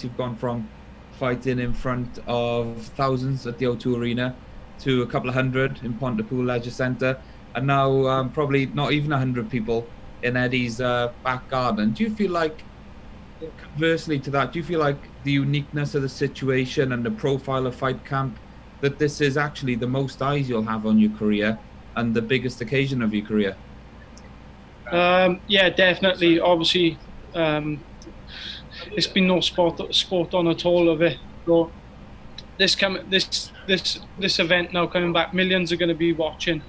you've gone from fighting in front of thousands at the O2 Arena to a couple of hundred in Pontypool Leisure Centre, and now probably not even 100 people in Eddie's back garden. Do you feel like, conversely to that, do you feel like the uniqueness of the situation and the profile of Fight Camp, that this is actually the most eyes you'll have on your career and the biggest occasion of your career? Yeah, definitely. Obviously, it's been no sport on at all of it. So this event now coming back, millions are going to be watching.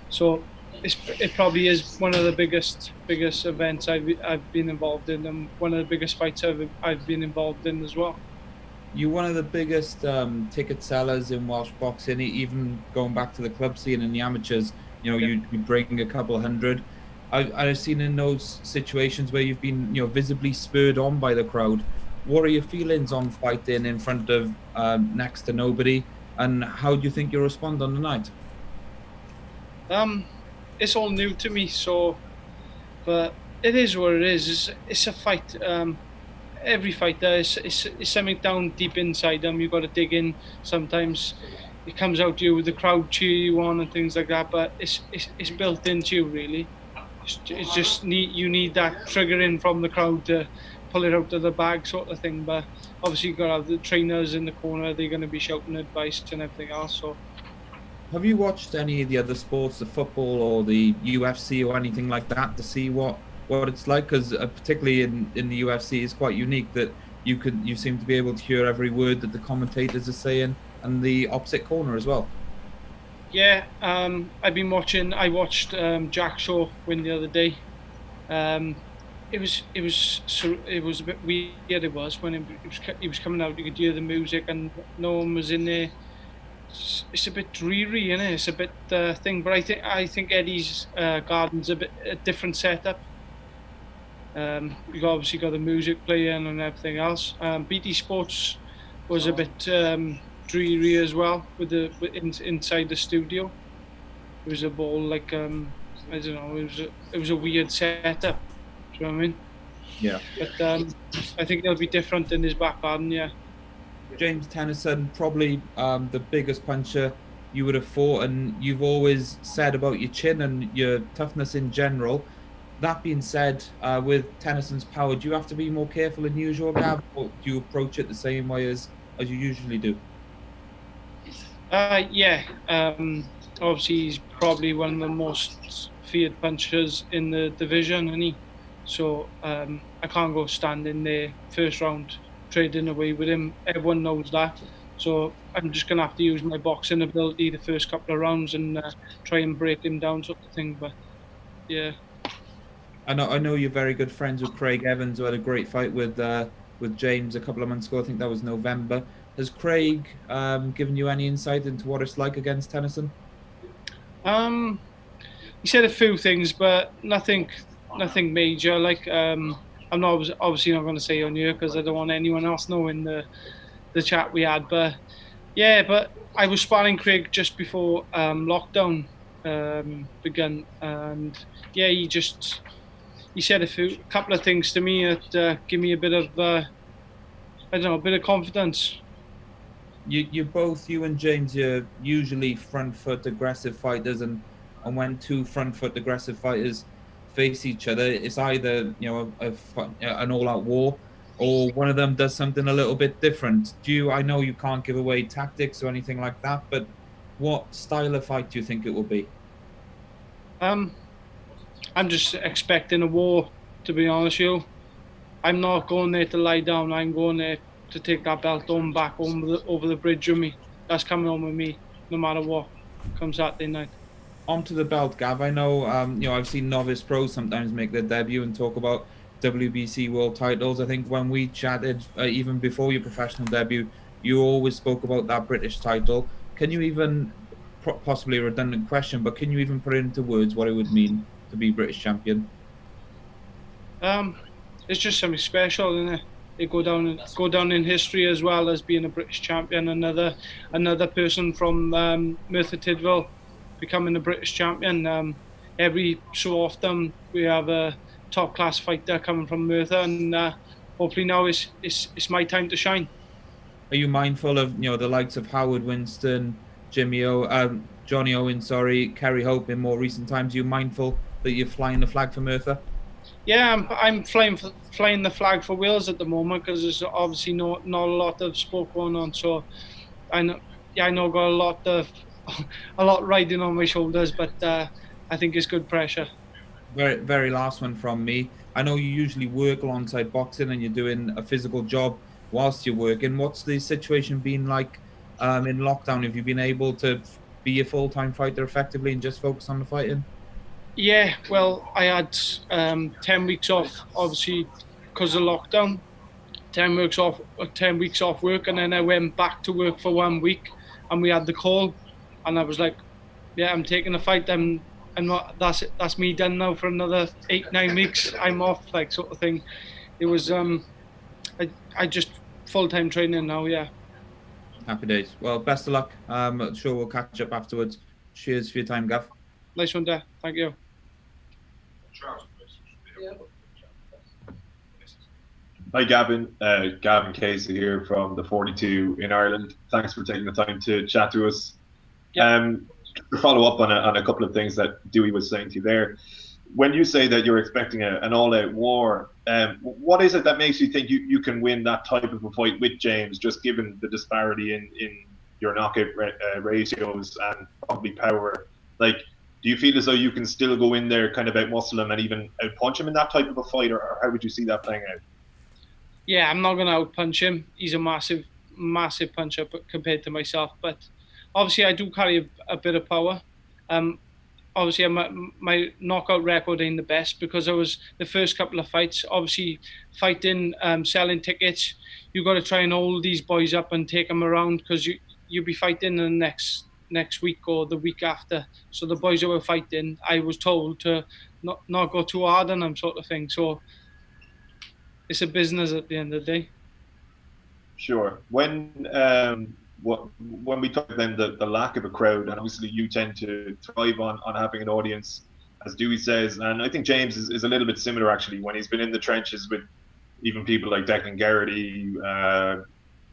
So it probably is one of the biggest events I've been involved in, and one of the biggest fights I've been involved in as well. You're one of the biggest ticket sellers in Welsh boxing, even going back to the club scene and the amateurs. You know, you bring a couple of hundred. I've seen in those situations where you've been, visibly spurred on by the crowd. What are your feelings on fighting in front of next to nobody, and how do you think you'll respond on the night? It's all new to me, but it is what it is. It's a fight. Every fighter is something down deep inside them. You've got to dig in. Sometimes it comes out to you with the crowd cheer you on and things like that, but it's built into you, really. It's just you need that triggering from the crowd to pull it out of the bag, sort of thing. But obviously you've got to have the trainers in the corner. They're going to be shouting advice and everything else. So, have you watched any of the other sports, the football or the UFC or anything like that, to see what it's like? Because particularly in the UFC, it's quite unique that you seem to be able to hear every word that the commentators are saying, and the opposite corner as well. Yeah, I've been watching. I watched Jack Shaw win the other day. It was a bit weird. It was when he was coming out. You could hear the music, and no one was in there. It's a bit dreary, isn't it? It's a bit thing. But I think Eddie's garden's a different setup. You've obviously got the music playing and everything else. BT Sports was a bit dreary as well with inside the studio. It was a ball like I don't know. It was a weird setup. Do you know what I mean? Yeah. But I think it'll be different in his back garden. Yeah. James Tennyson, probably the biggest puncher you would have fought, and you've always said about your chin and your toughness in general. That being said, with Tennyson's power, do you have to be more careful than usual, Gav, or do you approach it the same way as you usually do? Yeah. Obviously, he's probably one of the most feared punchers in the division, isn't he? So I can't go standing there first round trading away with him. Everyone knows that. So I'm just going to have to use my boxing ability the first couple of rounds and try and break him down, sort of thing. But yeah. I know you're very good friends with Craig Evans, who had a great fight with James a couple of months ago. I think that was November. Has Craig given you any insight into what it's like against Tennyson? He said a few things, but nothing major. Like I'm not obviously not going to say on here because I don't want anyone else knowing the chat we had. But yeah, but I was sparring Craig just before lockdown began, and yeah, he said a couple of things to me that give me a bit of I don't know, a bit of confidence. You and James, you're usually front foot aggressive fighters, and when two front foot aggressive fighters face each other, it's either an all-out war, or one of them does something a little bit different. I know you can't give away tactics or anything like that, but what style of fight do you think it will be? I'm just expecting a war, to be honest with you. I'm not going there to lie down. I'm going there to take that belt home, back home over the bridge with me. That's coming home with me, no matter what comes Saturday night. Onto the belt, Gav. I know, I've seen novice pros sometimes make their debut and talk about WBC world titles. I think when we chatted, even before your professional debut, you always spoke about that British title. Can you even, possibly a redundant question, but can you even put it into words what it would mean to be British champion? It's just something special, isn't it? They go down in history as well as being a British champion. Another person from Merthyr Tydfil becoming a British champion. Every so often we have a top class fighter coming from Merthyr, and hopefully now it's my time to shine. Are you mindful of the likes of Howard Winston, Johnny Owen, Kerry Hope in more recent times? Are you mindful that you're flying the flag for Merthyr? Yeah, I'm flying the flag for Wales at the moment because there's obviously not a lot of sport going on. So I know, yeah, I know I've got a lot of a lot riding on my shoulders, but I think it's good pressure. Very, very last one from me. I know you usually work alongside boxing and you're doing a physical job whilst you're working. What's the situation been like in lockdown? Have you been able to be a full-time fighter effectively and just focus on the fighting? Yeah, well, I had 10 weeks off, obviously, because of lockdown. 10 weeks off work, and then I went back to work for 1 week, and we had the call, and I was like, "Yeah, I'm taking the fight. I'm not. That's it. That's me done now for another 8-9 weeks. I'm off, like sort of thing." It was I just full-time training now. Yeah. Happy days. Well, best of luck. I'm sure we'll catch up afterwards. Cheers for your time, Gav. Nice one there. Thank you. Hi, Gavin. Gavin Casey here from the 42 in Ireland. Thanks for taking the time to chat to us. Yeah. To follow up on a couple of things that Dewey was saying to you there, when you say that you're expecting an all-out war, what is it that makes you think you can win that type of a fight with James, just given the disparity in your knockout ratios and probably power? Like, do you feel as though you can still go in there, kind of out-muscle him and even out-punch him in that type of a fight, or how would you see that playing out? Yeah, I'm not going to out-punch him. He's a massive, massive puncher compared to myself. But obviously, I do carry a bit of power. Obviously, my knockout record ain't the best because I was the first couple of fights. Obviously, fighting, selling tickets, you got to try and hold these boys up and take them around because you'll be fighting the next week or the week after. So the boys who were fighting, I was told to not go too hard on them, sort of thing. So it's a business at the end of the day. Sure. When we talk then the lack of a crowd, and obviously you tend to thrive on having an audience, as Dewey says, and I think James is a little bit similar actually when he's been in the trenches with even people like Declan Garrity,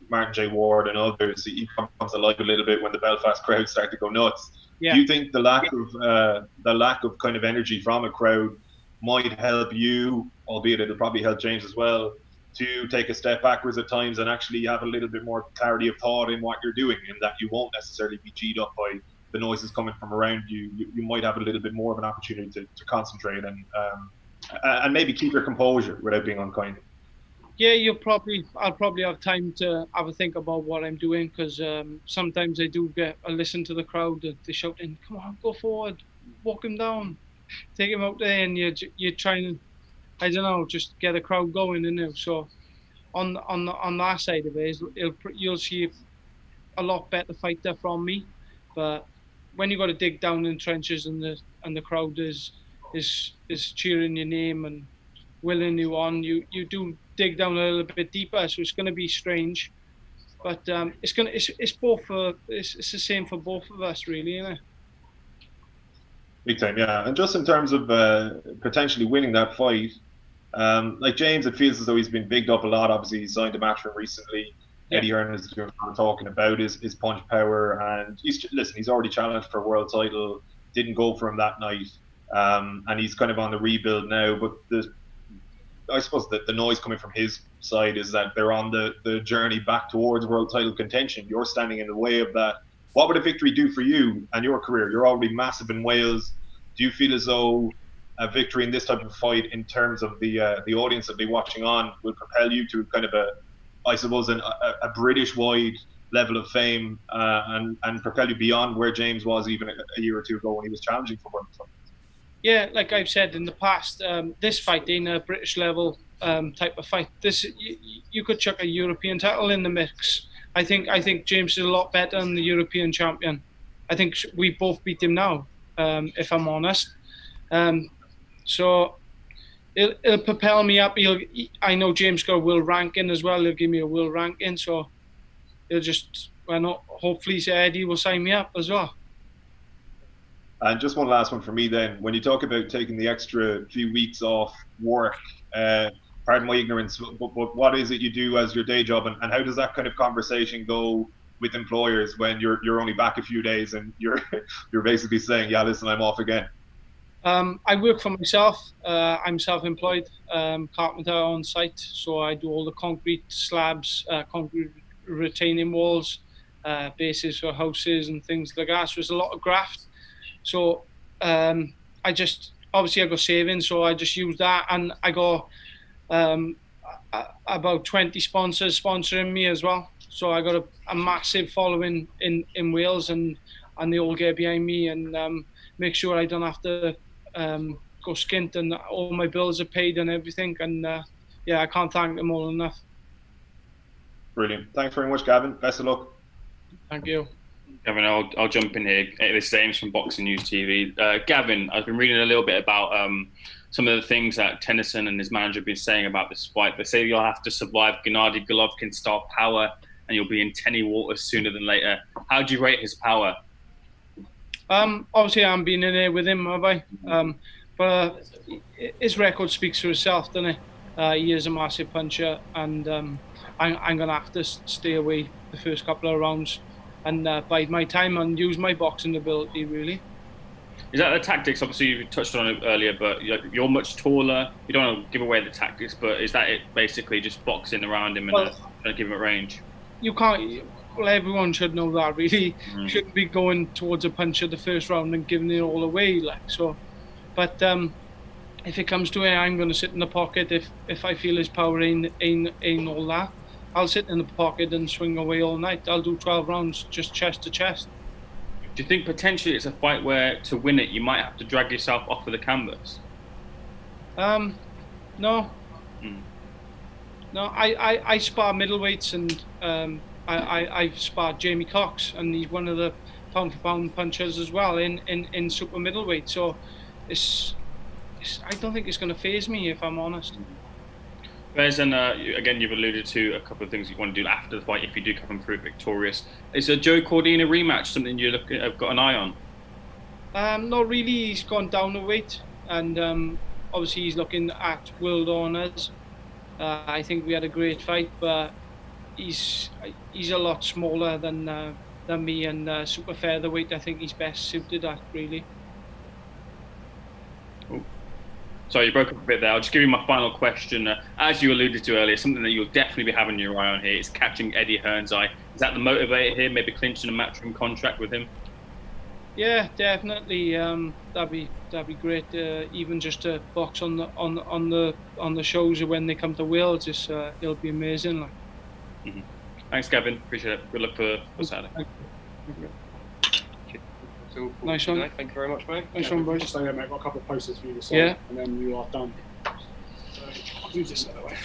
Martin J. Ward and others. He comes alive a little bit when the Belfast crowd start to go nuts. Yeah. Do you think the lack of kind of energy from a crowd might help you, albeit it'll probably help James as well, to take a step backwards at times and actually have a little bit more clarity of thought in what you're doing, in that you won't necessarily be G'd up by the noises coming from around you. You might have a little bit more of an opportunity to concentrate and maybe keep your composure without being unkind? Yeah, I'll probably have time to have a think about what I'm doing because sometimes I do listen to the crowd. They're shouting, "Come on, go forward, walk him down, take him out there," and you're trying, I don't know, just get the crowd going, So on that side of it, you'll see a lot better fighter from me. But when you got to dig down in trenches and the crowd is cheering your name and willing you on, you do dig down a little bit deeper. So it's going to be strange, but it's the same for both of us, really, isn't it? Big time, yeah. And just in terms of potentially winning that fight, like James, it feels as though he's been bigged up a lot. Obviously, he signed a matchroom recently. Yeah. Eddie Hearn is talking about his punch power, and he's already challenged for a world title. Didn't go for him that night, and he's kind of on the rebuild now. But I suppose the noise coming from his side is that they're on the journey back towards world title contention. You're standing in the way of that. What would a victory do for you and your career? You're already massive in Wales. Do you feel as though a victory in this type of fight, in terms of the audience that be watching on, will propel you to kind of a British-wide level of fame and propel you beyond where James was even a year or two ago when he was challenging for world title? Yeah, like I've said in the past, this fight ain't a British level type of fight. You could chuck a European title in the mix. I think James is a lot better than the European champion. I think we both beat him now, if I'm honest. So it'll propel me up. I know James got a world ranking as well. He'll give me a world ranking. So hopefully Eddie will sign me up as well. And just one last one for me then. When you talk about taking the extra few weeks off work, pardon my ignorance, but what is it you do as your day job, and how does that kind of conversation go with employers when you're only back a few days and you're basically saying, yeah, listen, I'm off again? I work for myself. I'm self-employed carpenter on site, so I do all the concrete slabs, concrete retaining walls, bases for houses and things like that. So there's a lot of graft. So I just obviously I got savings, so I just use that, and I got about 20 sponsors sponsoring me as well. So I got a massive following in Wales, and they all get behind me and make sure I don't have to go skint, and all my bills are paid and everything. And yeah, I can't thank them all enough. Brilliant. Thanks very much, Gavin. Best of luck. Thank you. Gavin, I'll jump in here. This is James from Boxing News TV. Gavin, I've been reading a little bit about some of the things that Tennyson and his manager have been saying about this fight. They say you'll have to survive Gennady Golovkin's-style power, and you'll be in Tenny waters sooner than later. How do you rate his power? Obviously, I'm being in there with him, have I? But his record speaks for itself, doesn't it? He is a massive puncher, and I'm going to have to stay away the first couple of rounds and bide my time and use my boxing ability, really. Is that the tactics? Obviously, you touched on it earlier, but you're much taller. You don't want to give away the tactics, but is that it, basically just boxing around him and trying to give him a range? You can't... Well, everyone should know that, really. You shouldn't be going towards a puncher the first round and giving it all away, like so. But if it comes to it, I'm going to sit in the pocket. If I feel his power ain't all that, I'll sit in the pocket and swing away all night. I'll do 12 rounds, just chest to chest. Do you think potentially it's a fight where, to win it, you might have to drag yourself off of the canvas? No. No, I spar middleweights, and I've sparred Jamie Cox, and he's one of the pound-for-pound punchers as well in super middleweight. So I don't think it's going to faze me, if I'm honest. And again, you've alluded to a couple of things you want to do after the fight if you do come through victorious. Is a Joe Cordina rematch something have got an eye on? Not really. He's gone down a weight, and obviously he's looking at world honours. I think we had a great fight, but he's a lot smaller than me, and super featherweight I think he's best suited at, really. Cool. Sorry, you broke up a bit there. I'll just give you my final question. As you alluded to earlier, something that you'll definitely be having your eye on here is catching Eddie Hearn's eye. Is that the motivator here? Maybe clinching a matchroom contract with him? Yeah, definitely. That'd be great. Even just to box on the shows when they come to Wales, it'll be amazing. Like. Mm-hmm. Thanks, Gavin. Appreciate it. Good luck for Saturday. Thank you. Nice one. Thank you very much, mate. Nice one, boys. Just so mate, I've got a couple of posters for you to sign, yeah, and then you are done. So I'll move this out of the way.